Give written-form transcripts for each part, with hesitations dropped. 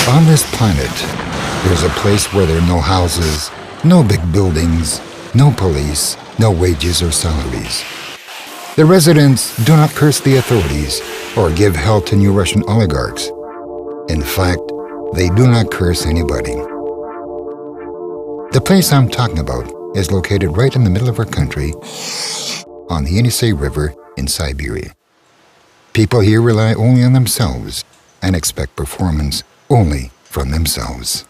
On this planet, there's a place where there are no houses, no big buildings, no police, no wages or salaries. The residents do not curse the authorities or give help to new Russian oligarchs. In fact, they do not curse anybody. The place I'm talking about is located right in the middle of our country on the Yenisei River in Siberia. People here rely only on themselves and expect performance only from themselves.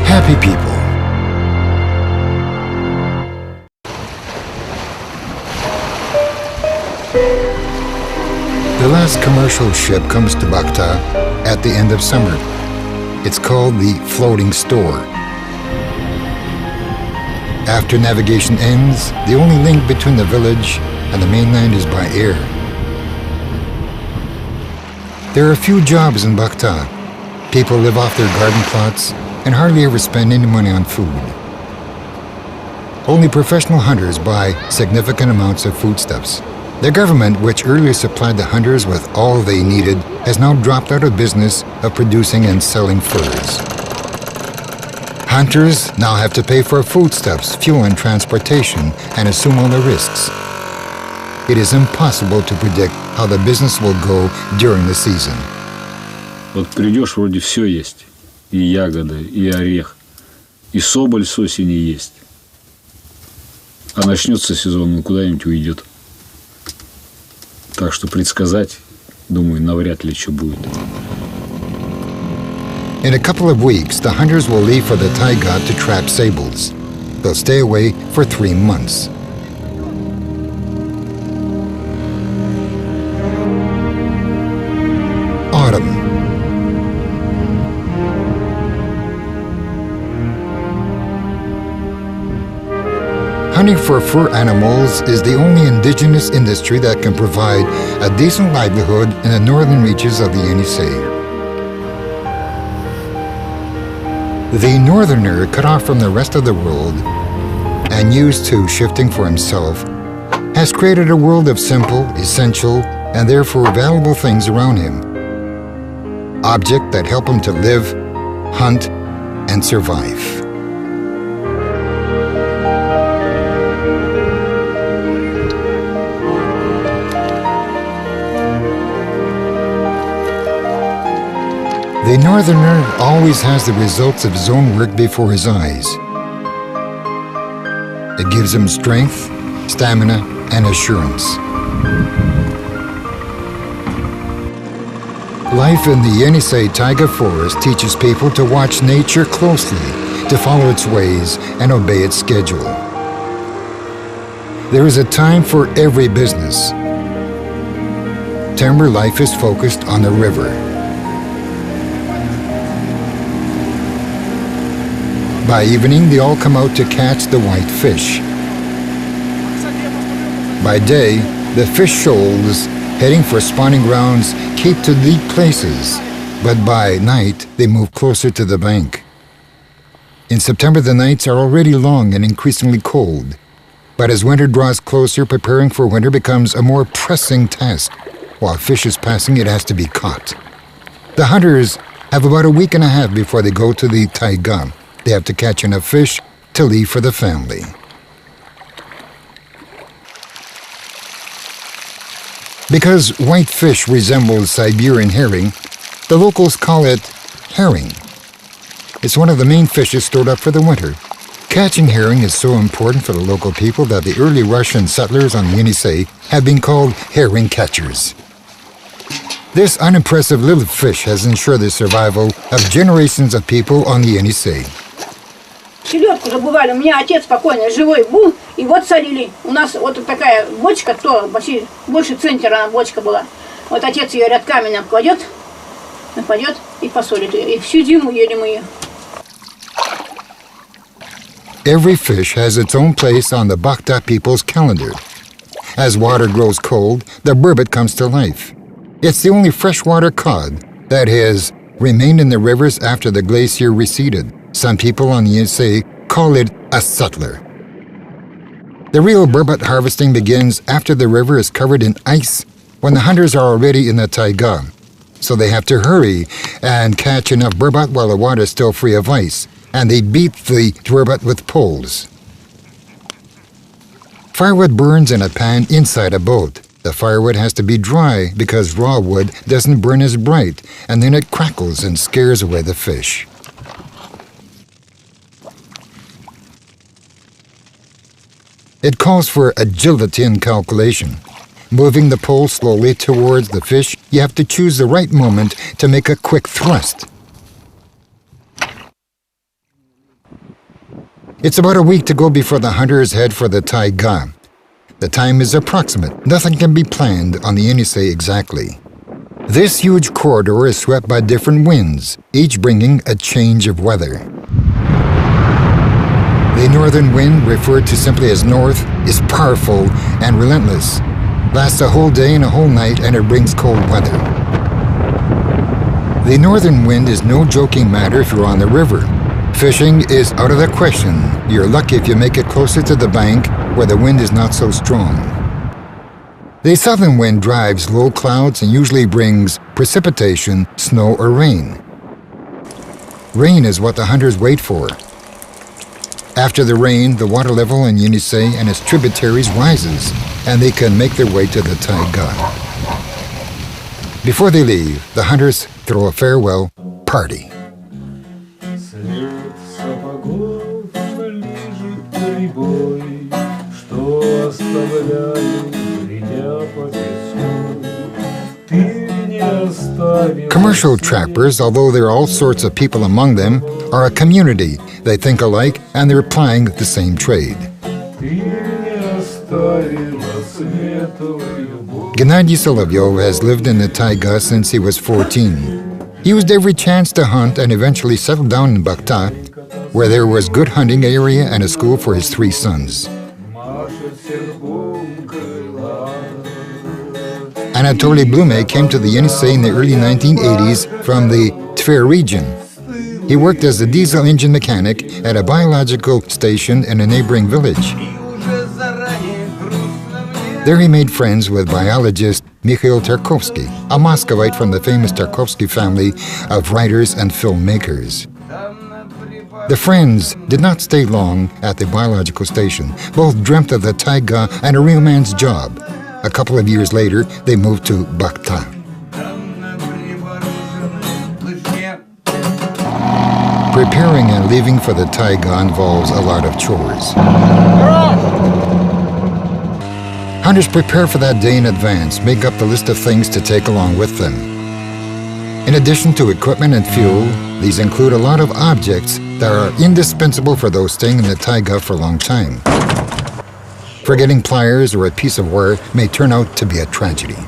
Happy people. The last commercial ship comes to Bakhta at the end of summer. It's called the Floating Store. After navigation ends, the only link between the village and the mainland is by air. There are few jobs in Bakhta. People live off their garden plots and hardly ever spend any money on food. Only professional hunters buy significant amounts of foodstuffs. The government, which earlier supplied the hunters with all they needed, has now dropped out of business of producing and selling furs. Hunters now have to pay for foodstuffs, fuel and transportation, and assume all the risks. It is impossible to predict how the business will go during the season. Вот придешь, вроде все есть. И ягоды, и орех, и соболь с осени есть. А начнется сезон, он куда-нибудь уйдет. Так что предсказать, думаю, навряд ли что будет. In a couple of weeks, the hunters will leave for the taiga to trap sables. They'll stay away for 3 months. Autumn. Hunting for fur animals is the only indigenous industry that can provide a decent livelihood in the northern reaches of the Yenisei. The northerner, cut off from the rest of the world and used to shifting for himself, has created a world of simple, essential, and therefore valuable things around him. Objects that help him to live, hunt, and survive. The northerner always has the results of his own work before his eyes. It gives him strength, stamina, and assurance. Life in the Yenisei Taiga Forest teaches people to watch nature closely, to follow its ways, and obey its schedule. There is a time for every business. Timber life is focused on the river. By evening, they all come out to catch the white fish. By day, the fish shoals, heading for spawning grounds, keep to deep places, but by night, they move closer to the bank. In September, the nights are already long and increasingly cold. But as winter draws closer, preparing for winter becomes a more pressing task. While fish is passing, it has to be caught. The hunters have about a week and a half before they go to the taiga. They have to catch enough fish to leave for the family. Because white fish resembles Siberian herring, the locals call it herring. It's one of the main fishes stored up for the winter. Catching herring is so important for the local people that the early Russian settlers on the Yenisei have been called herring catchers. This unimpressive little fish has ensured the survival of generations of people on the Yenisei. Селедку добывали. У меня отец покойный, живой был, и вот солили. У нас вот такая бочка, то больше центнера бочка была. Вот отец ее рядками накладет и посолит ее. И всю зиму ели мы ее. Every fish has its own place on the Bakhta people's calendar. As water grows cold, the burbot comes to life. It's the only freshwater cod that has remained in the rivers after the glacier receded. Some people on the Yenisei call it a sutler. The real burbot harvesting begins after the river is covered in ice when the hunters are already in the taiga. So they have to hurry and catch enough burbot while the water is still free of ice, and they beat the burbot with poles. Firewood burns in a pan inside a boat. The firewood has to be dry because raw wood doesn't burn as bright, and then it crackles and scares away the fish. It calls for agility and calculation. Moving the pole slowly towards the fish, you have to choose the right moment to make a quick thrust. It's about a week to go before the hunters head for the taiga. The time is approximate. Nothing can be planned on the Yenisei exactly. This huge corridor is swept by different winds, each bringing a change of weather. The northern wind, referred to simply as north, is powerful and relentless. Lasts a whole day and a whole night, and it brings cold weather. The northern wind is no joking matter if you're on the river. Fishing is out of the question. You're lucky if you make it closer to the bank where the wind is not so strong. The southern wind drives low clouds and usually brings precipitation, snow or rain. Rain is what the hunters wait for. After the rain, the water level in Yenisei and its tributaries rises, and they can make their way to the taiga. Before they leave, the hunters throw a farewell party. Commercial trappers, although there are all sorts of people among them, are a community. They think alike and they're plying the same trade. Gennady Solovyov has lived in the taiga since he was 14. He used every chance to hunt and eventually settled down in Bakhta, where there was good hunting area and a school for his 3 sons. Anatoly Blume came to the Yenisei in the early 1980s from the Tver region. He worked as a diesel engine mechanic at a biological station in a neighboring village. There he made friends with biologist Mikhail Tarkovsky, a Muscovite from the famous Tarkovsky family of writers and filmmakers. The friends did not stay long at the biological station. Both dreamt of the taiga and a real man's job. A couple of years later, they moved to Bakhta. Preparing and leaving for the taiga involves a lot of chores. Hunters prepare for that day in advance, make up the list of things to take along with them. In addition to equipment and fuel, these include a lot of objects that are indispensable for those staying in the taiga for a long time. Forgetting pliers or a piece of wire may turn out to be a tragedy.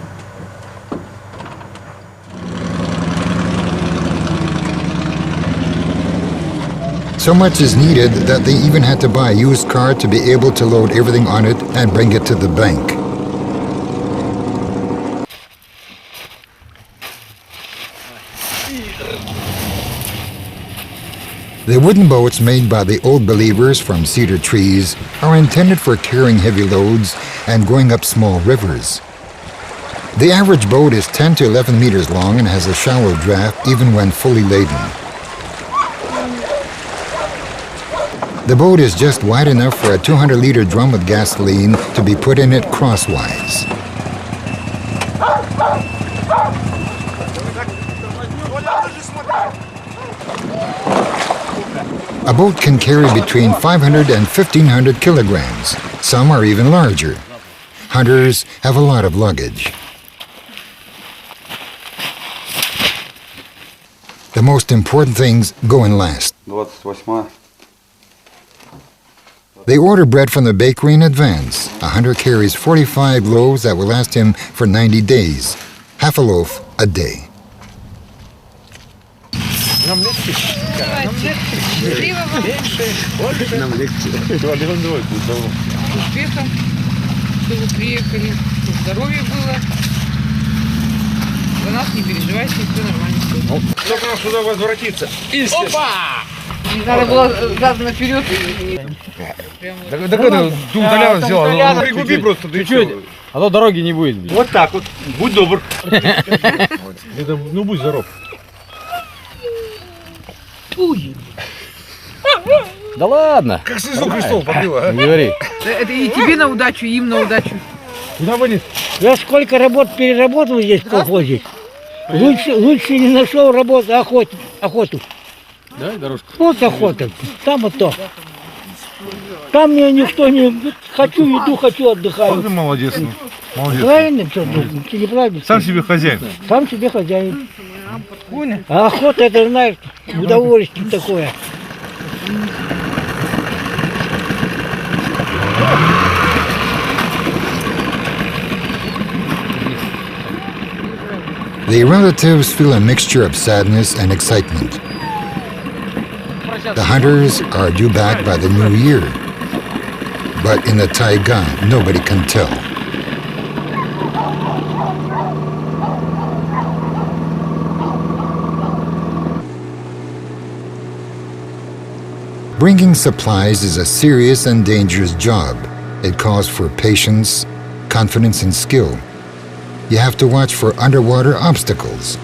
So much is needed that they even had to buy a used car to be able to load everything on it and bring it to the bank. The wooden boats made by the Old Believers from cedar trees are intended for carrying heavy loads and going up small rivers. The average boat is 10 to 11 meters long and has a shallow draft even when fully laden. The boat is just wide enough for a 200-liter drum with gasoline to be put in it crosswise. A boat can carry between 500 and 1,500 kilograms. Some are even larger. Hunters have a lot of luggage. The most important things go in last. 28. They order bread from the bakery in advance. A hunter carries 45 loaves that will last him for 90 days. Half a loaf a day. Успехом, что вы приехали, чтобы здоровья было. За нас не переживайте, все нормально. Только нам сюда возвратиться. Опа! Надо было задом наперед. Так это ты удаляла сделала. Пригуби просто, ты чуть. А то дороги не будет. Вот так вот. Будь добр. Ну будь здоров. Да ладно. Как слезу Христов побила, а? Не говори. Это и тебе на удачу, и им на удачу. Куда валит? Я сколько работ переработал здесь в колхозе. Лучше не нашел работу, охоту. Давай дорожку. Вот охота, там вот то. Там мне никто не... Хочу иду, хочу отдыхаю. Ты молодец, ну. Молодец. Правильно, что ты неправильно? Сам себе хозяин. Сам себе хозяин. А охота, это, знаешь, удовольствие такое. The relatives feel a mixture of sadness and excitement. The hunters are due back by the new year. But in the taiga, nobody can tell. Bringing supplies is a serious and dangerous job. It calls for patience, confidence, and skill. You have to watch for underwater obstacles.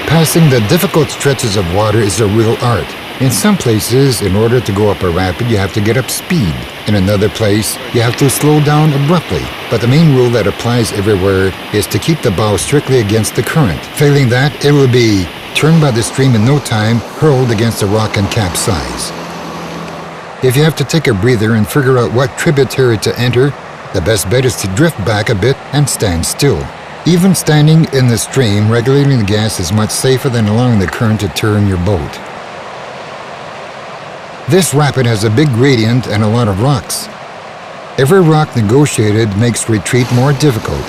Passing the difficult stretches of water is a real art. In some places, in order to go up a rapid, you have to get up speed. In another place, you have to slow down abruptly. But the main rule that applies everywhere is to keep the bow strictly against the current. Failing that, it will be turned by the stream in no time, hurled against a rock and capsize. If you have to take a breather and figure out what tributary to enter, the best bet is to drift back a bit and stand still. Even standing in the stream, regulating the gas is much safer than allowing the current to turn your boat. This rapid has a big gradient and a lot of rocks. Every rock negotiated makes retreat more difficult.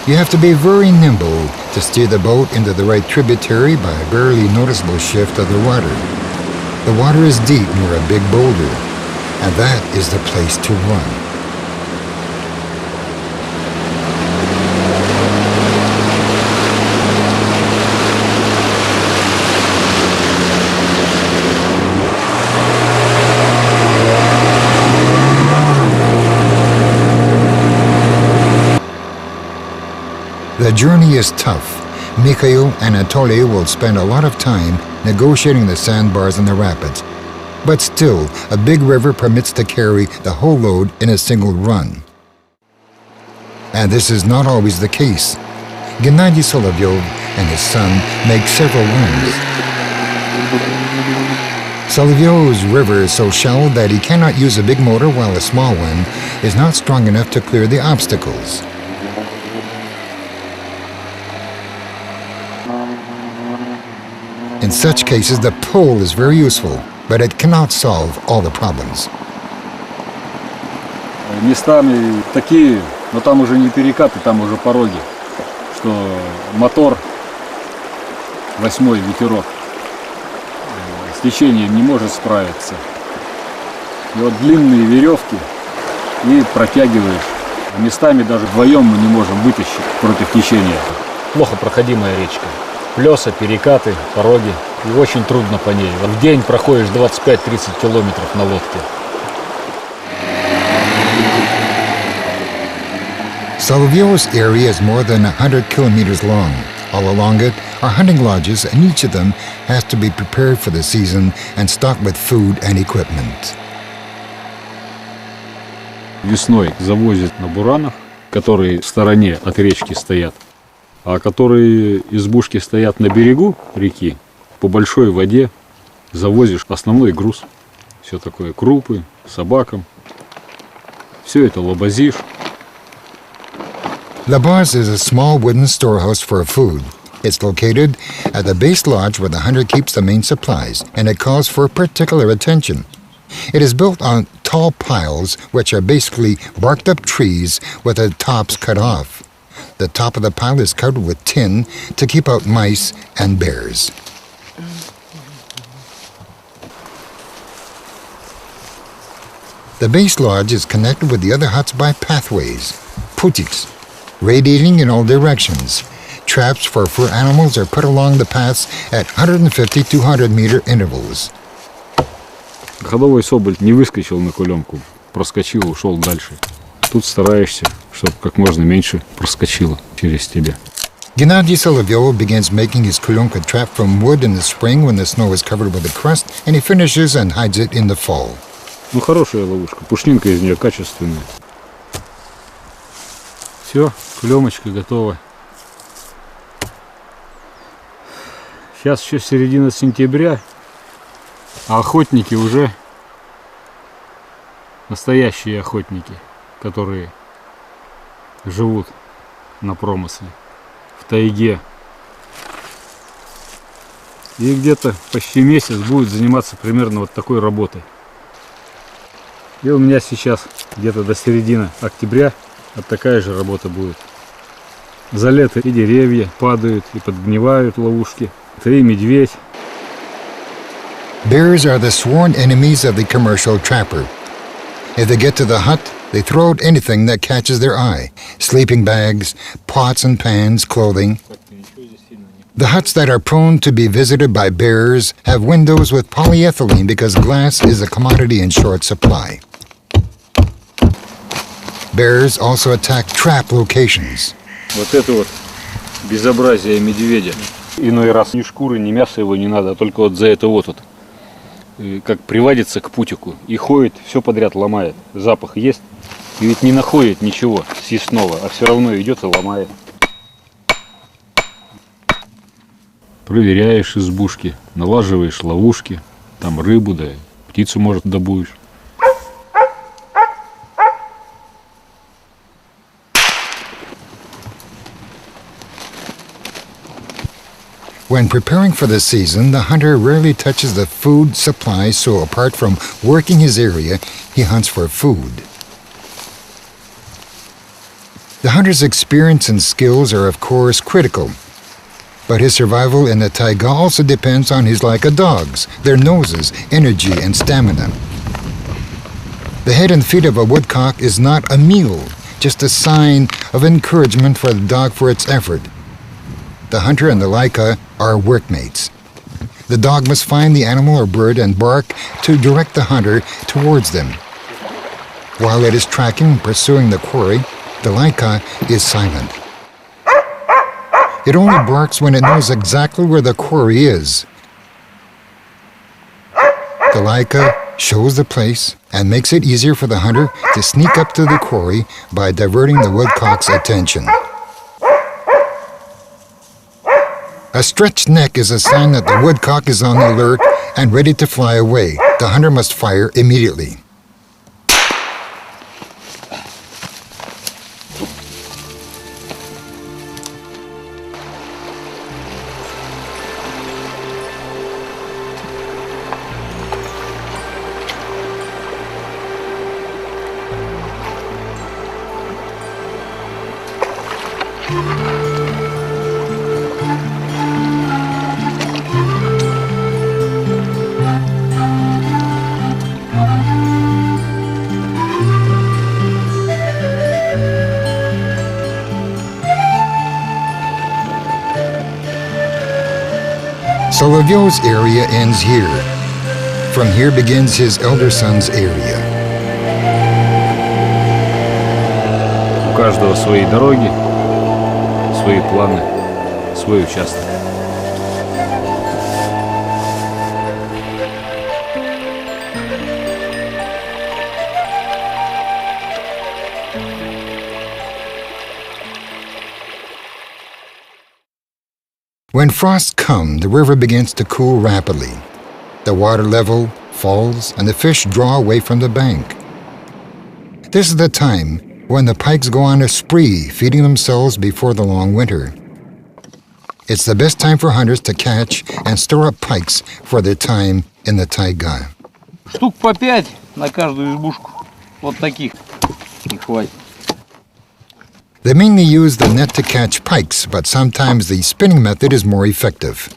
You have to be very nimble to steer the boat into the right tributary by a barely noticeable shift of the water. The water is deep near a big boulder, and that is the place to run. The journey is tough. Mikhail and Anatoly will spend a lot of time negotiating the sandbars and the rapids. But still, a big river permits to carry the whole load in a single run. And this is not always the case. Gennady Solovyov and his son make several runs. Solovyov's river is so shallow that he cannot use a big motor while a small one is not strong enough to clear the obstacles. In such cases, the pole is very useful, but it cannot solve all the problems. Местами такие, но там уже не перекаты, там уже пороги, что мотор 8-й ветерок с течением не может справиться. И вот длинные веревки и протягиваешь. А местами даже вдвоем мы не можем вытащить против течения. Плохо проходимая речка. Плеса, перекаты, пороги. И очень трудно по ней. Вот в день проходишь 25-30 километров на лодке. Solovyov's area is more than 100 kilometers long. All along it are hunting lodges, and each of them has to be prepared for the season and stocked with food and equipment. Весной завозят на буранах, которые в стороне от речки стоят. А которые избушки стоят на берегу реки, по большой воде завозишь основной груз. Все такое, крупы, собакам. Все это лабазишь. Labaz is a small wooden storehouse for food. It's located at the base lodge where the hunter keeps the main supplies, and it calls for particular attention. It is built on tall piles, which are basically barked-up trees with the tops cut off. The top of the pile is covered with tin to keep out mice and bears. The base lodge is connected with the other huts by pathways, putiks, radiating in all directions. Traps for fur animals are put along the paths at 150-200 meter intervals. Ходовой соболь не выскочил на кулемку, проскочил, ушел дальше. Тут стараешься, чтобы как можно меньше проскочило через тебя. Gennady Solovyov begins making his kulyonka trap from wood in the spring when the snow is covered with a crust, and he finishes and hides it in the fall. Ну, хорошая ловушка, пушнинка из нее качественная. Все, клемочка готова. Сейчас еще середина сентября, а охотники уже настоящие охотники, которые живут на промысле, в тайге. И где-то почти месяц будет заниматься примерно вот такой работой. И у меня сейчас где-то до середины октября вот такая же работа будет. За лето и деревья падают, и подгнивают ловушки. Это и медведь. Bears are the sworn enemies of the commercial trapper. If they get to the hut, they throw out anything that catches their eye. Sleeping bags, pots and pans, clothing. The huts that are prone to be visited by bears have windows with polyethylene because glass is a commodity in short supply. Bears also attack trap locations. Вот это вот безобразие медведя. Иной раз ни шкуры, ни мяса его не надо, а только вот за это вот как приводится к путику и ходит, все подряд ломает. Запах есть, и ведь не находит ничего съестного, а все равно идет и ломает. Проверяешь избушки, налаживаешь ловушки, там рыбу, да, птицу, может, добудешь. When preparing for the season, the hunter rarely touches the food supply, so apart from working his area, he hunts for food. The hunter's experience and skills are, of course, critical, but his survival in the taiga also depends on his Laika dogs, their noses, energy, and stamina. The head and feet of a woodcock is not a meal, just a sign of encouragement for the dog for its effort. The hunter and the Laika are workmates. The dog must find the animal or bird and bark to direct the hunter towards them. While it is tracking and pursuing the quarry, the Laika is silent. It only barks when it knows exactly where the quarry is. The Laika shows the place and makes it easier for the hunter to sneak up to the quarry by diverting the woodcock's attention. A stretched neck is a sign that the woodcock is on the alert and ready to fly away. The hunter must fire immediately. Solovyov's area ends here. From here begins his elder son's area. У каждого свои дороги, свои планы, свой участок. When frosts come, the river begins to cool rapidly. The water level falls and the fish draw away from the bank. This is the time when the pikes go on a spree, feeding themselves before the long winter. It's the best time for hunters to catch and store up pikes for their time in the taiga. Штук по 5 на каждую избушку. Вот таких. И хватит. They mainly use the net to catch pikes, but sometimes the spinning method is more effective.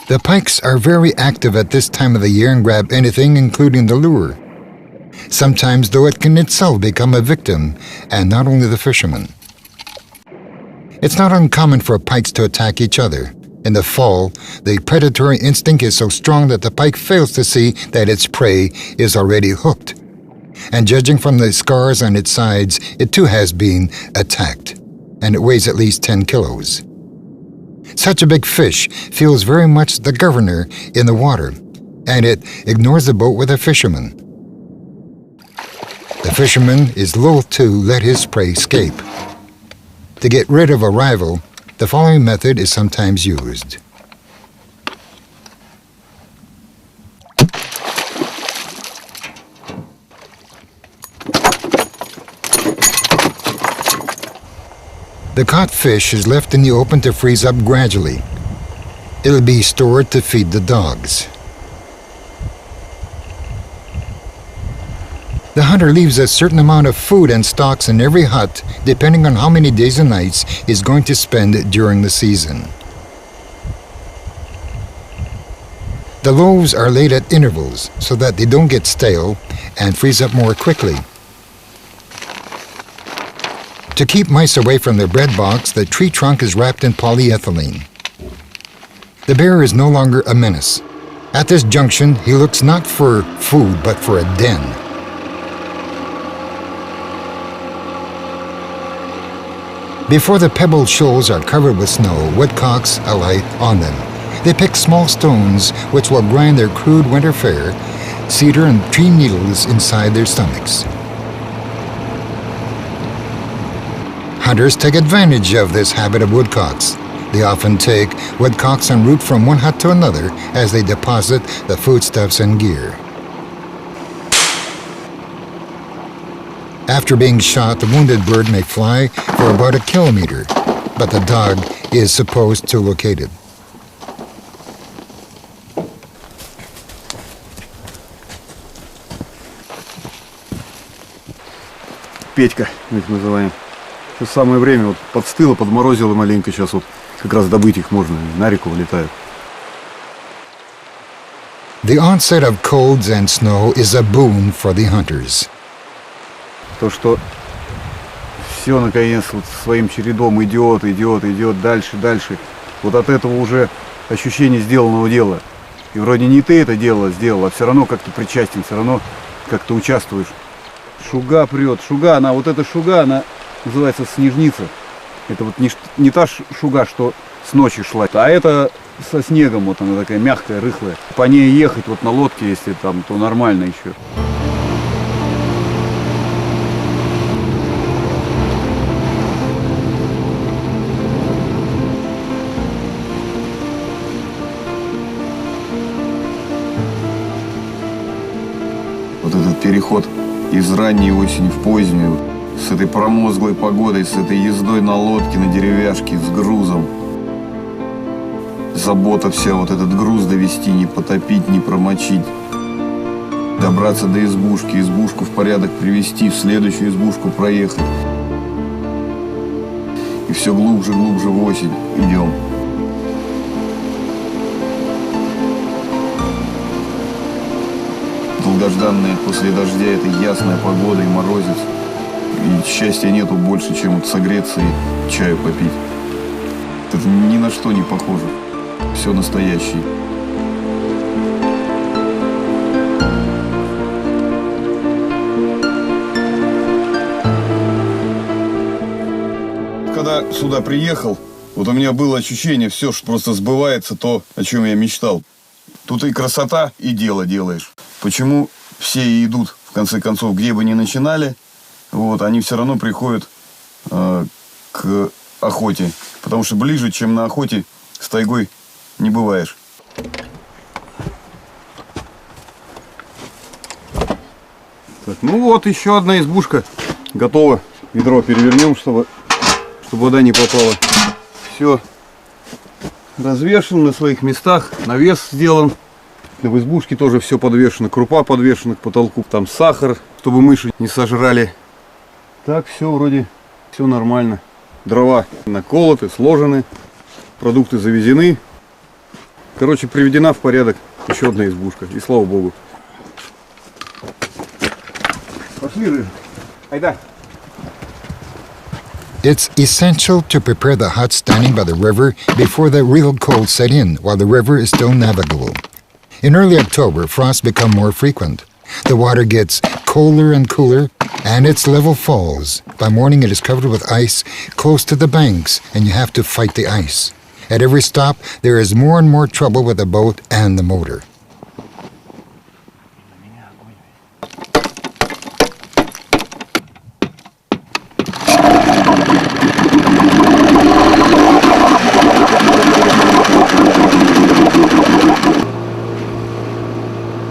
The pikes are very active at this time of the year and grab anything, including the lure. Sometimes, though, it can itself become a victim, and not only the fishermen. It's not uncommon for pikes to attack each other. In the fall, the predatory instinct is so strong that the pike fails to see that its prey is already hooked. And judging from the scars on its sides, it too has been attacked, and it weighs at least 10 kilos. Such a big fish feels very much the governor in the water, and it ignores the boat with a fisherman. The fisherman is loath to let his prey escape. To get rid of a rival, the following method is sometimes used. The caught fish is left in the open to freeze up gradually. It'll be stored to feed the dogs. The hunter leaves a certain amount of food and stocks in every hut, depending on how many days and nights he's going to spend during the season. The loaves are laid at intervals so that they don't get stale and freeze up more quickly. To keep mice away from the bread box, the tree trunk is wrapped in polyethylene. The bear is no longer a menace. At this junction, he looks not for food, but for a den. Before the pebbled shoals are covered with snow, woodcocks alight on them. They pick small stones which will grind their crude winter fare, cedar and tree needles inside their stomachs. Hunters take advantage of this habit of woodcocks. They often take woodcocks en route from one hut to another as they deposit the foodstuffs and gear. After being shot, the wounded bird may fly for about 1 kilometer, but the dog is supposed to locate it. Петька, мы их называем. Сейчас самое время, вот подстыло, подморозило маленько, сейчас вот как раз добыть их можно, на реку вылетают. The onset of colds and snow is a boon for the hunters. То, что все наконец вот своим чередом идет дальше. Вот от этого уже ощущение сделанного дела. И вроде не ты это дело сделал, а все равно как-то причастен, все равно как-то участвуешь. Шуга прет, она называется снежница. Это вот не та шуга, что с ночи шла, а это со снегом, вот она такая мягкая, рыхлая. По ней ехать вот на лодке, если там, то нормально еще. Вот этот переход из ранней осени в позднюю, с этой промозглой погодой, с этой ездой на лодке, на деревяшке, с грузом. Забота вся, вот этот груз довести, не потопить, не промочить. Добраться до избушки, избушку в порядок привести, в следующую избушку проехать. И все глубже в осень идем. Долгожданная после дождя, это ясная погода и морозец. И счастья нету больше, чем вот согреться и чаю попить. Это ни на что не похоже. Все настоящее. Когда сюда приехал, вот у меня было ощущение, все, что просто сбывается то, о чем я мечтал. Тут и красота, и дело делаешь. Почему все и идут, в конце концов, где бы ни начинали, вот, они все равно приходят к охоте, потому что ближе, чем на охоте, с тайгой не бываешь. Так, ну вот еще одна избушка готова. Ведро перевернем, чтобы вода не попала. Все развешено на своих местах, навес сделан. В избушке тоже все подвешено, крупа подвешена к потолку, там сахар, чтобы мыши не сожрали. Так все вроде все нормально. Дрова наколоты, сложены, продукты завезены. Короче, приведена в порядок еще одна избушка. И слава богу. Пошли, Рыжий. Айда. It's essential to prepare the hut standing by the river before the real cold set in while the river is still navigable. In early October, frosts become more frequent. The water gets colder and cooler, and its level falls. By morning, it is covered with ice close to the banks, and you have to fight the ice. At every stop, there is more and more trouble with the boat and the motor.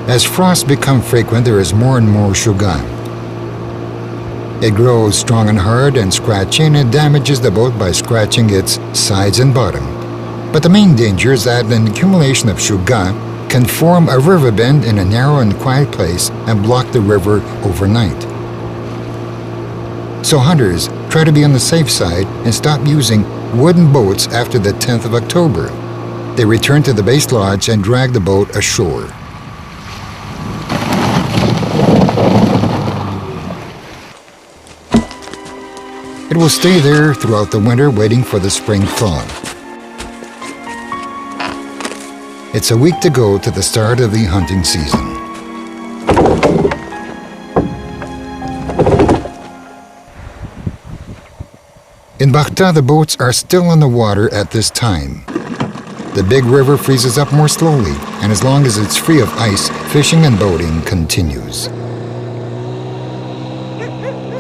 As frosts become frequent, there is more and more shuga. It grows strong and hard and scratchy, and it damages the boat by scratching its sides and bottom. But the main danger is that an accumulation of shuga can form a river bend in a narrow and quiet place and block the river overnight. So hunters try to be on the safe side and stop using wooden boats after the 10th of October. They return to the base lodge and drag the boat ashore. It will stay there throughout the winter, waiting for the spring thaw. It's a week to go to the start of the hunting season. In Bakhta, the boats are still on the water at this time. The big river freezes up more slowly, and as long as it's free of ice, fishing and boating continues.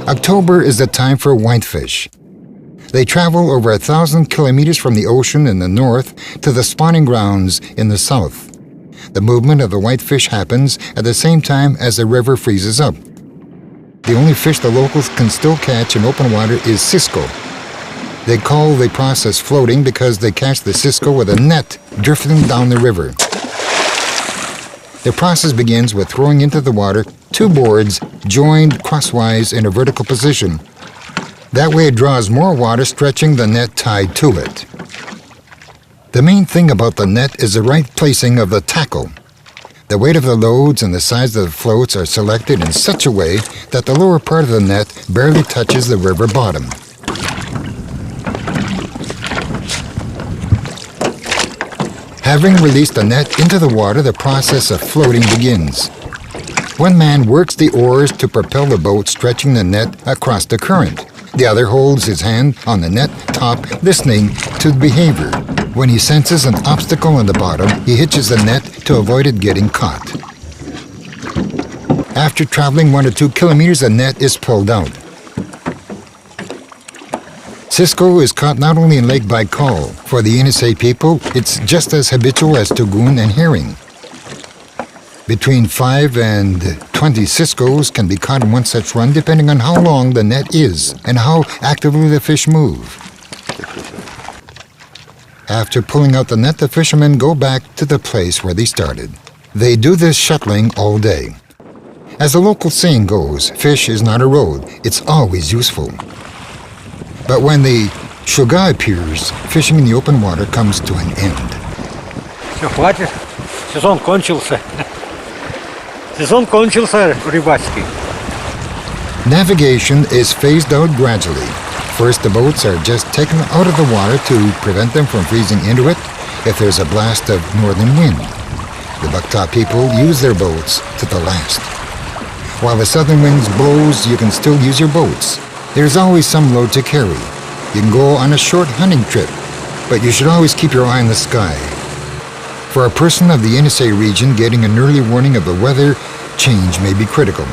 October is the time for whitefish. They travel over 1,000 kilometers from the ocean in the north to the spawning grounds in the south. The movement of the whitefish happens at the same time as the river freezes up. The only fish the locals can still catch in open water is cisco. They call the process floating because they catch the cisco with a net drifting down the river. The process begins with throwing into the water 2 boards joined crosswise in a vertical position. That way it draws more water, stretching the net tied to it. The main thing about the net is the right placing of the tackle. The weight of the loads and the size of the floats are selected in such a way that the lower part of the net barely touches the river bottom. Having released the net into the water, the process of floating begins. One man works the oars to propel the boat, stretching the net across the current. The other holds his hand on the net top, listening to the behavior. When he senses an obstacle on the bottom, he hitches the net to avoid it getting caught. After traveling 1 or 2 kilometers, the net is pulled out. Cisco is caught not only in Lake Baikal. For the Yenisei people, it's just as habitual as tugun and herring. Between 5 and 20 ciscos can be caught in one such run, depending on how long the net is and how actively the fish move. After pulling out the net, the fishermen go back to the place where they started. They do this shuttling all day. As the local saying goes, fish is not a road, it's always useful. But when the shuga appears, fishing in the open water comes to an end. Все, хватит. Сезон кончился. Сезон кончился рыбацкий. Navigation is phased out gradually. First, the boats are just taken out of the water to prevent them from freezing into it if there's a blast of northern wind. The Bakhta people use their boats to the last. While the southern winds blows, you can still use your boats. There's always some load to carry. You can go on a short hunting trip, but you should always keep your eye on the sky. For a person of the Yenisei region, getting an early warning of the weather change may be critical.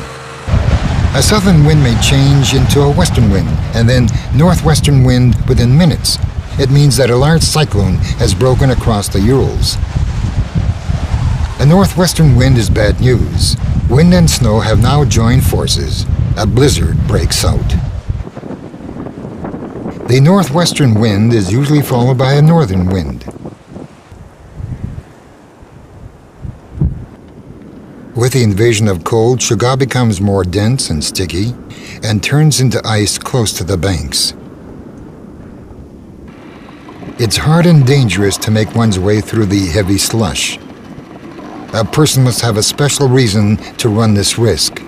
A southern wind may change into a western wind and then northwestern wind within minutes. It means that a large cyclone has broken across the Urals. A northwestern wind is bad news. Wind and snow have now joined forces. A blizzard breaks out. The northwestern wind is usually followed by a northern wind. With the invasion of cold, Shuga becomes more dense and sticky and turns into ice close to the banks. It's hard and dangerous to make one's way through the heavy slush. A person must have a special reason to run this risk.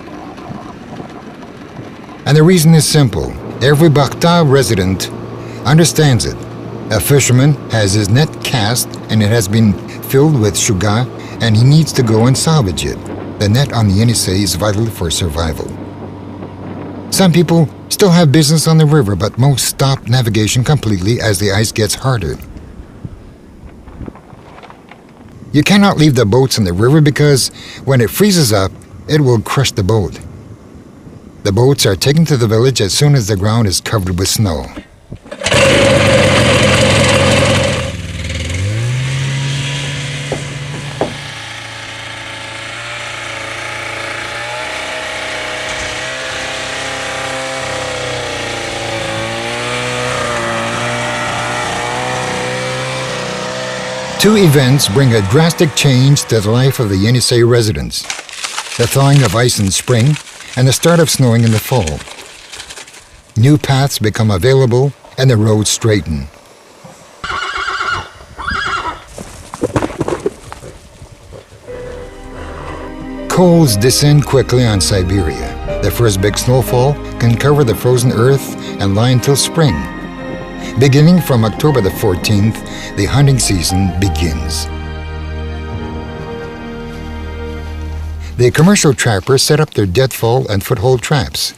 And the reason is simple. Every Bakhta resident understands it. A fisherman has his net cast and it has been filled with Shuga and he needs to go and salvage it. The net on the Yenisei is vital for survival. Some people still have business on the river, but most stop navigation completely as the ice gets harder. You cannot leave the boats in the river because when it freezes up, it will crush the boat. The boats are taken to the village as soon as the ground is covered with snow. Two events bring a drastic change to the life of the Yenisei residents: the thawing of ice in spring and the start of snowing in the fall. New paths become available and the roads straighten. Colds descend quickly on Siberia. The first big snowfall can cover the frozen earth and lie until spring. Beginning from October the 14th, the hunting season begins. The commercial trappers set up their deadfall and foothold traps.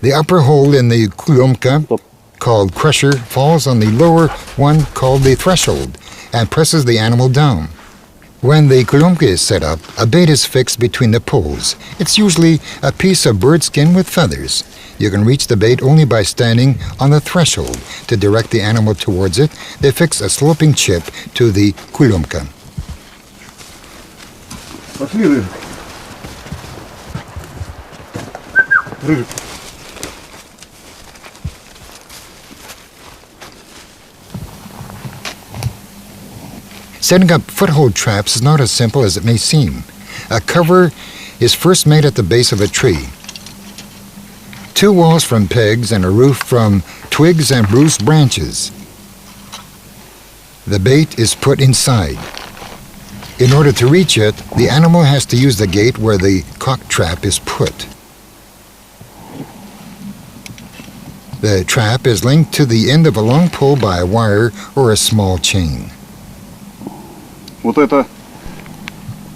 The upper hole in the Kulyomka, called crusher, falls on the lower one called the threshold and presses the animal down. When the Kulyomka is set up, a bait is fixed between the poles. It's usually a piece of bird skin with feathers. You can reach the bait only by standing on the threshold. To direct the animal towards it, they fix a sloping chip to the Kulyomka. Пошли, Рыжик. Рыжик. Setting up foothold traps is not as simple as it may seem. A cover is first made at the base of a tree. Two walls from pegs and a roof from twigs and bruised branches. The bait is put inside. In order to reach it, the animal has to use the gate where the cock trap is put. The trap is linked to the end of a long pole by a wire or a small chain. Вот это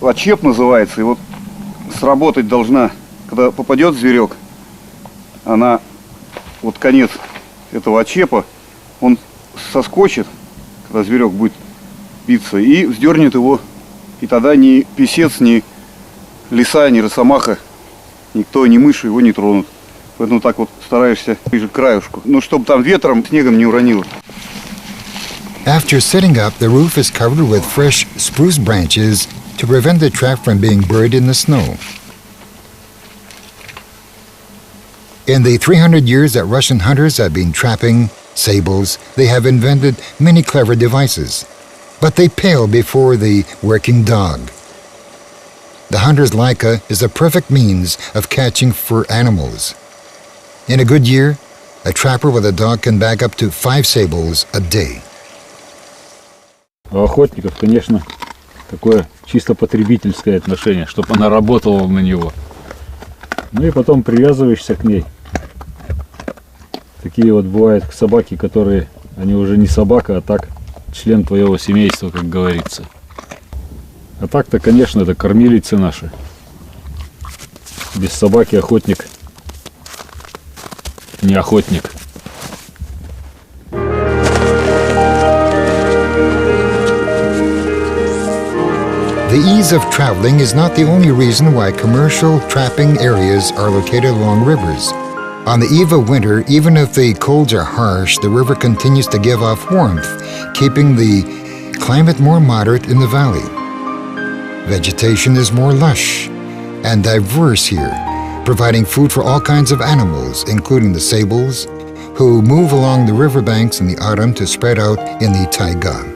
очеп называется, и вот сработать должна, когда попадет зверек, она, вот конец этого очепа, он соскочит, когда зверек будет биться, и вздернет его, и тогда ни писец, ни лиса, ни росомаха, никто, ни мыши его не тронут. Поэтому так вот стараешься ближе к краюшку, ну, чтобы там ветром, снегом не уронило. After setting up, the roof is covered with fresh spruce branches to prevent the trap from being buried in the snow. In the 300 years that Russian hunters have been trapping sables, they have invented many clever devices, but they pale before the working dog. The hunter's Leica is a perfect means of catching fur animals. In a good year, a trapper with a dog can bag up to 5 sables a day. У охотников, конечно, такое чисто потребительское отношение, чтобы она работала на него. Ну и потом привязываешься к ней. Такие вот бывают собаки, которые, они уже не собака, а так член твоего семейства, как говорится. А так-то, конечно, это кормилицы наши. Без собаки охотник не охотник. The ease of traveling is not the only reason why commercial trapping areas are located along rivers. On the eve of winter, even if the colds are harsh, the river continues to give off warmth, keeping the climate more moderate in the valley. Vegetation is more lush and diverse here, providing food for all kinds of animals, including the sables, who move along the riverbanks in the autumn to spread out in the taiga.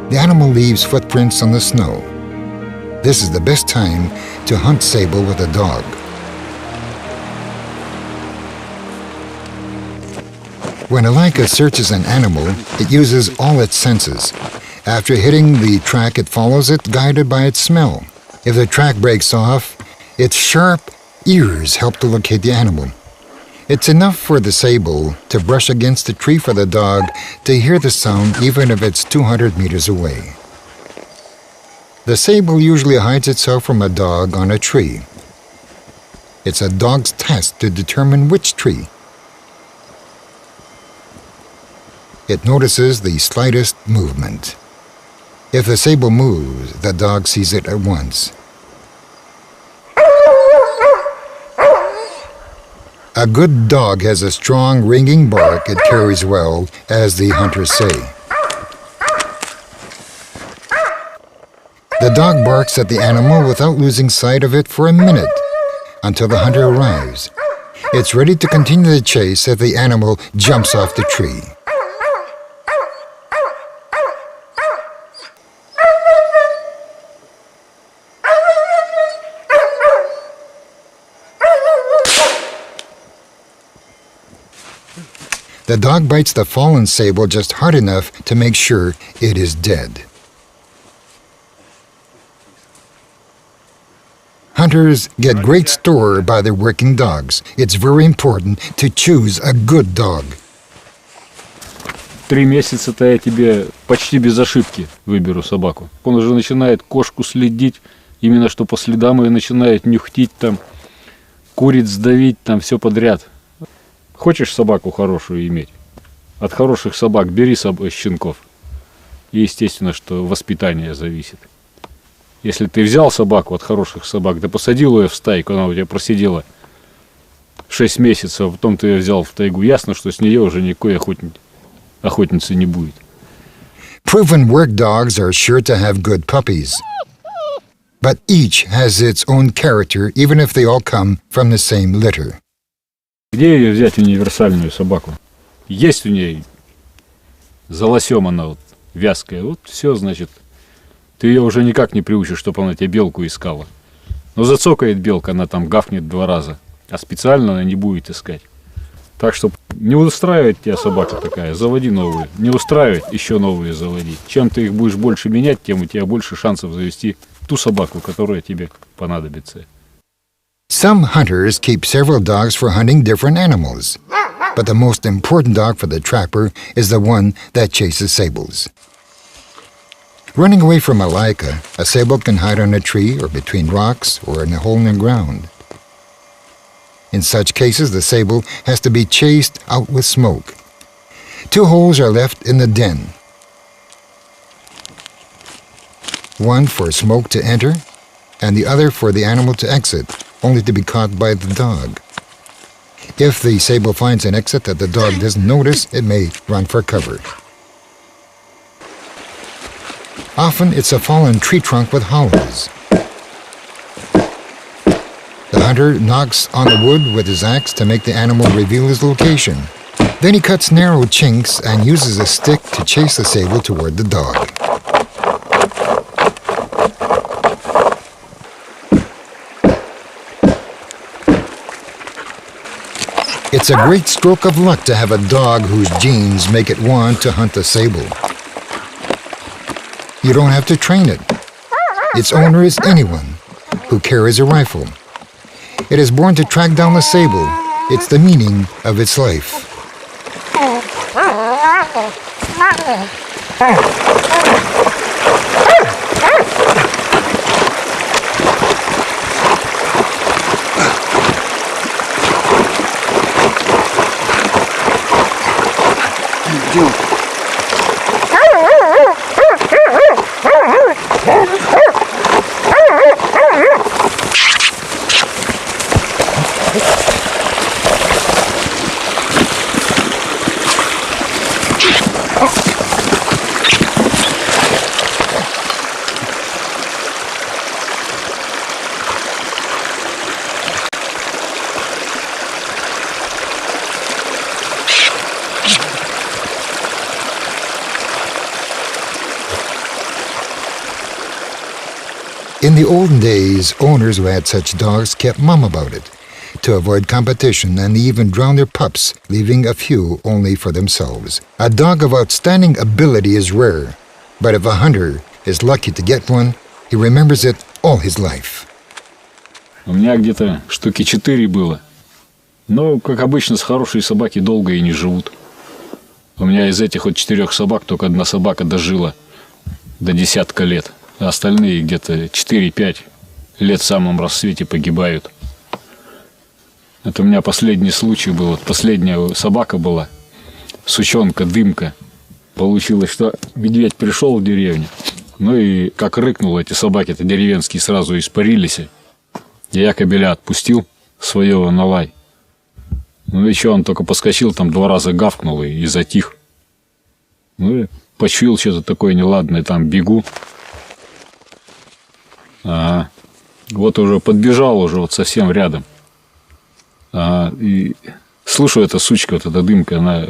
The animal leaves footprints on the snow. This is the best time to hunt sable with a dog. When a laika searches an animal, it uses all its senses. After hitting the track, it follows it, guided by its smell. If the track breaks off, its sharp ears help to locate the animal. It's enough for the sable to brush against a tree for the dog to hear the sound even if it's 200 meters away. The sable usually hides itself from a dog on a tree. It's a dog's task to determine which tree. It notices the slightest movement. If the sable moves, the dog sees it at once. A good dog has a strong, ringing bark it carries well, as the hunters say. The dog barks at the animal without losing sight of it for a minute, until the hunter arrives. It's ready to continue the chase if the animal jumps off the tree. The dog bites the fallen sable just hard enough to make sure it is dead. Hunters get great store by their working dogs. It's very important to choose a good dog. 3 месяца-то я тебе почти без ошибки выберу собаку. Он уже начинает кошку следить, именно что по следам ее начинает нюхтить, там, куриц давить, там все подряд. Хочешь собаку хорошую иметь? От хороших собак бери щенков. И естественно, что воспитание зависит. Если ты взял собаку от хороших собак, да посадил ее в стайку, она у тебя просидела 6 месяцев, а потом ты ее взял в тайгу, ясно, что с нее уже никакой охотницы не будет. Proven work dogs are sure to have good puppies. But each has its own character, even if they all come from the same litter. Где ее взять, универсальную собаку? Есть у ней за лосем она вот вязкая, вот все, значит, ты ее уже никак не приучишь, чтобы она тебе белку искала. Но зацокает белка, она там гафнет 2 раза, а специально она не будет искать. Так что не устраивает тебя собака такая, заводи новую. Не устраивает, еще новые заводи. Чем ты их будешь больше менять, тем у тебя больше шансов завести ту собаку, которая тебе понадобится. Some hunters keep several dogs for hunting different animals, but the most important dog for the trapper is the one that chases sables. Running away from a laika, a sable can hide on a tree or between rocks or in a hole in the ground. In such cases, the sable has to be chased out with smoke. 2 holes are left in the den. One for smoke to enter, and the other for the animal to exit, only to be caught by the dog. If the sable finds an exit that the dog doesn't notice, it may run for cover. Often it's a fallen tree trunk with hollows. The hunter knocks on the wood with his axe to make the animal reveal his location. Then he cuts narrow chinks and uses a stick to chase the sable toward the dog. It's a great stroke of luck to have a dog whose genes make it want to hunt the sable. You don't have to train it. Its owner is anyone who carries a rifle. It is born to track down the sable. It's the meaning of its life. Идем. the olden days, owners who had such dogs kept mum about it to avoid competition, and they even drowned their pups, leaving a few only for themselves. A dog of outstanding ability is rare, but if a hunter is lucky to get one, he remembers it all his life. У меня где-то штуки 4 было. Но, как обычно, с хорошей собаки долго и не живут. У меня из этих вот 4 собак только одна собака дожила до 10 лет. А остальные где-то 4-5 лет в самом рассвете погибают. Это у меня последний случай был. Вот последняя собака была, сучонка, дымка. Получилось, что медведь пришел в деревню. Ну и как рыкнул, эти собаки-то деревенские сразу испарились. Я кобеля отпустил своего на лай. Ну и что, он только поскочил, там 2 раза гавкнул и затих. Ну и почуял что-то такое неладное, там бегу. Ага. Вот уже подбежал, уже вот совсем рядом. Ага. И слышу, эта сучка, вот эта дымка, она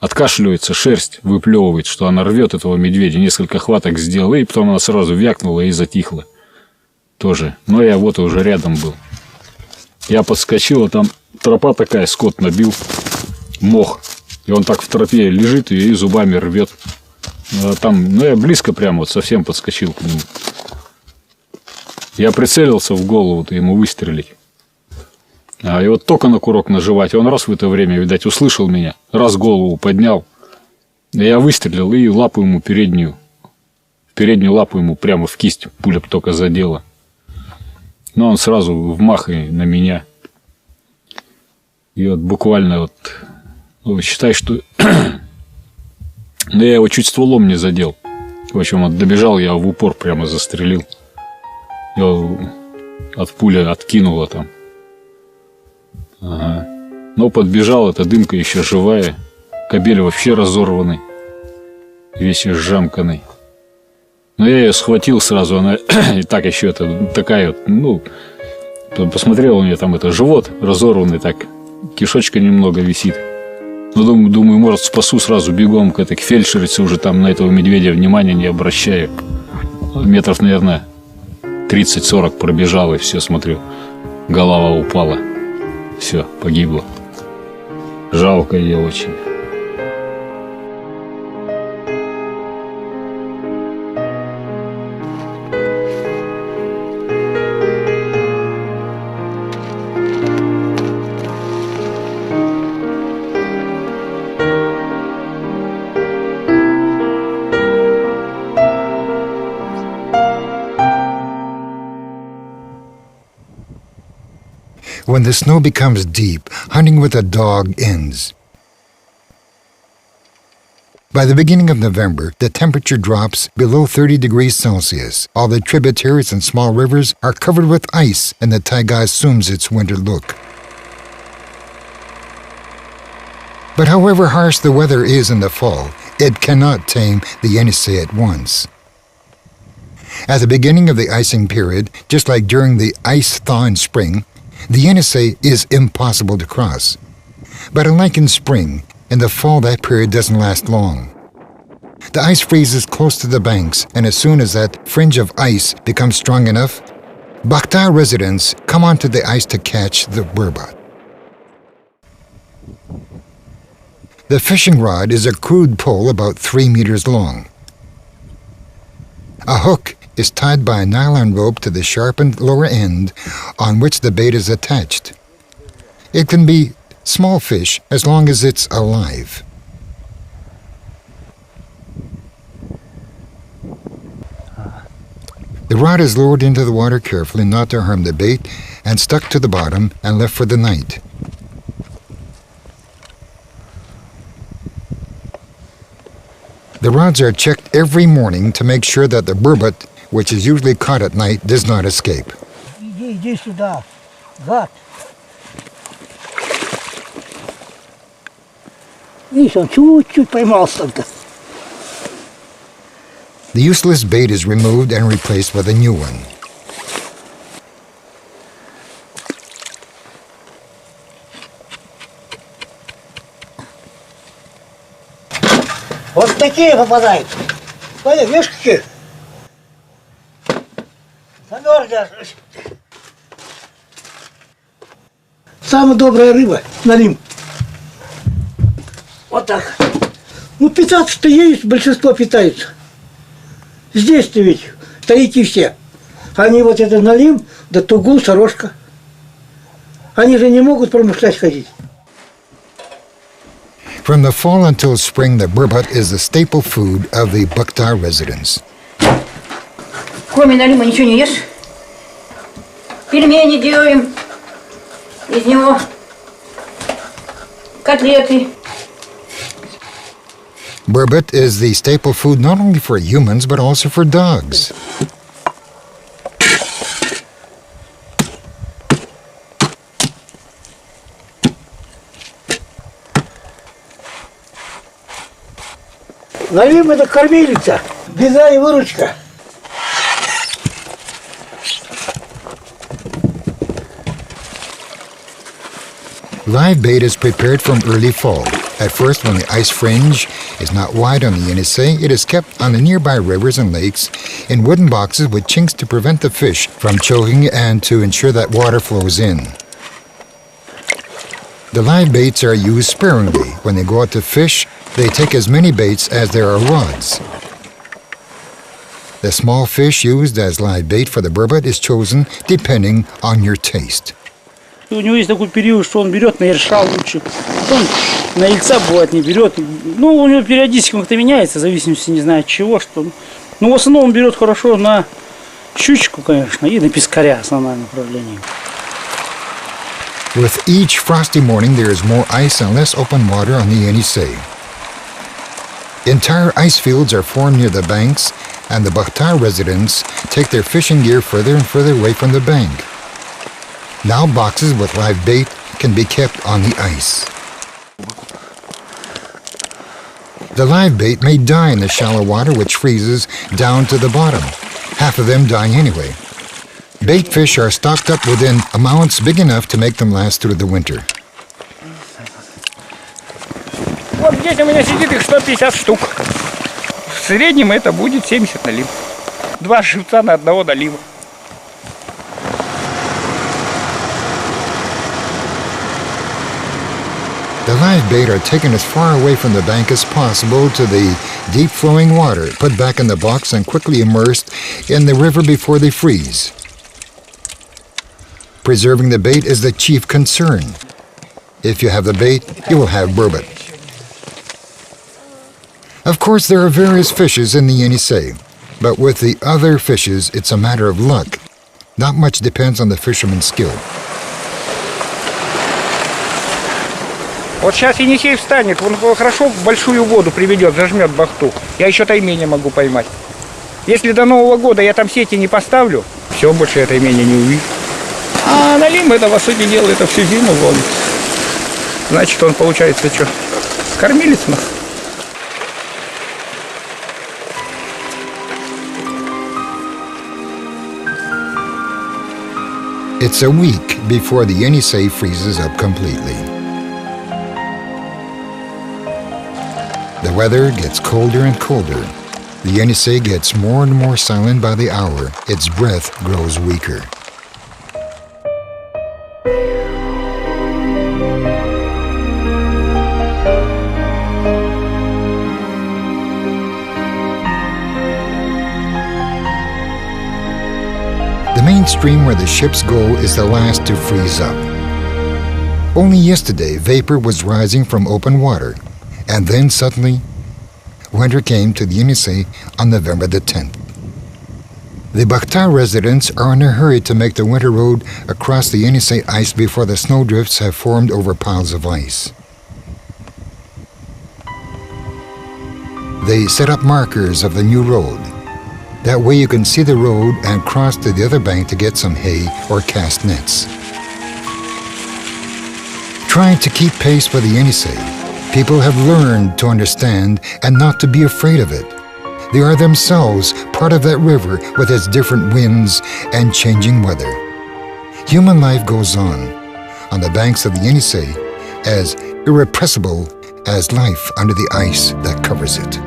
откашливается, шерсть выплевывает, что она рвет этого медведя. Несколько хваток сделала, и потом она сразу вякнула и затихла. Тоже. Но я вот уже рядом был. Я подскочил, а там тропа такая, скот набил, мох. И он так в тропе лежит и зубами рвет. А там, ну я близко прямо вот совсем подскочил к нему. Я прицелился в голову-то ему выстрелить. И вот только на курок нажимать. И он раз в это время, видать, услышал меня. Раз голову поднял. И я выстрелил и лапу ему переднюю лапу ему прямо в кисть пуля только задела. Но он сразу вмах и на меня. И вот буквально вот считай, что я его чуть стволом не задел. В общем, вот добежал, я в упор прямо застрелил. Его от пули откинуло там. Ага. Но подбежал, эта дымка еще живая. Кобель вообще разорванный. Весь изжамканный. Но я ее схватил сразу, она и так еще такая вот, ну, посмотрел у нее там живот разорванный, так, кишочка немного висит. Ну, думаю, может, спасу сразу бегом к фельдшерице, уже там на этого медведя внимания не обращаю. Метров, наверное, 30-40 пробежал, и все, смотрю, голова упала. Все, погибла. Жалко ее очень. When the snow becomes deep, hunting with a dog ends. By the beginning of November, the temperature drops below 30 degrees Celsius. All the tributaries and small rivers are covered with ice, and the taiga assumes its winter look. But however harsh the weather is in the fall, it cannot tame the Yenisei at once. At the beginning of the icing period, just like during the ice thaw in spring, the Yenisei is impossible to cross. But unlike in spring, in the fall that period doesn't last long. The ice freezes close to the banks, and as soon as that fringe of ice becomes strong enough, Bakhta residents come onto the ice to catch the burbot. The fishing rod is a crude pole about 3 meters long. A hook is tied by a nylon rope to the sharpened lower end on which the bait is attached. It can be small fish as long as it's alive. The rod is lowered into the water carefully not to harm the bait and stuck to the bottom and left for the night. The rods are checked every morning to make sure that the burbot, which is usually caught at night, does not escape. Иди сюда, гад. Видишь, он чуть-чуть поймался только. The useless bait is removed and replaced with a new one. Вот такие попадают. Видишь, какие? Правда. Самая добрая рыба, налим. Вот так. Ну, питаться-то есть, большинство питается. Здесь-то ведь таите все. Они вот это налим, да тугу, сорожка. Они же не могут промышлять ходить. From the fall until spring, the burbot is the staple food of the Bakhtar residents. Кроме налима ничего не ешь. Пельмени делаем из него, котлеты. Burbot is the staple food not only for humans but also for dogs. Налим это кормилица, беда и выручка. Live bait is prepared from early fall. At first, when the ice fringe is not wide on the Yenisei, it is kept on the nearby rivers and lakes in wooden boxes with chinks to prevent the fish from choking and to ensure that water flows in. The live baits are used sparingly. When they go out to fish, they take as many baits as there are rods. The small fish used as live bait for the burbot is chosen depending on your taste. У него есть такой период, что он берет на ерша лучше, потом на ельца бывает не берет. Ну, у него периодически как-то меняется, в зависимости не знаю от чего, что. Ну, в основном он берет хорошо на щучку, конечно, и на пескаря, основное направление. With each frosty morning, there is more ice and less open water on the Yenisei. Entire ice fields are formed near the banks, and the Bakhtar residents take their fishing gear further and further away from the bank. Now boxes with live bait can be kept on the ice. The live bait may die in the shallow water, which freezes down to the bottom. Half of them die anyway. Bait fish are stocked up within amounts big enough to make them last through the winter. Вот здесь у меня сидит их 150 штук. В среднем это будет 70 налим. 2 живца на одного налива. The live bait are taken as far away from the bank as possible to the deep flowing water, put back in the box and quickly immersed in the river before they freeze. Preserving the bait is the chief concern. If you have the bait, you will have burbot. Of course, there are various fishes in the Yenisei, but with the other fishes, it's a matter of luck. Not much depends on the fisherman's skill. Вот сейчас Енисей встанет, он хорошо в большую воду приведет, зажмет бахту. Я еще тайменя могу поймать. Если до Нового года я там сети не поставлю, все, больше я тайменя не увижу. А налим это, по сути дела, это всю зиму ловит. Значит, он получается что, кормилец нас. It's a week before the Yenisei freezes up completely. The weather gets colder and colder. The Yenisei gets more and more silent by the hour. Its breath grows weaker. The main stream where the ships go is the last to freeze up. Only yesterday, vapor was rising from open water. And then suddenly, winter came to the Yenisei on November the 10th. The Bakhtar residents are in a hurry to make the winter road across the Yenisei ice before the snowdrifts have formed over piles of ice. They set up markers of the new road. That way you can see the road and cross to the other bank to get some hay or cast nets. Trying to keep pace with the Yenisei, people have learned to understand and not to be afraid of it. They are themselves part of that river with its different winds and changing weather. Human life goes on the banks of the Yenisei as irrepressible as life under the ice that covers it.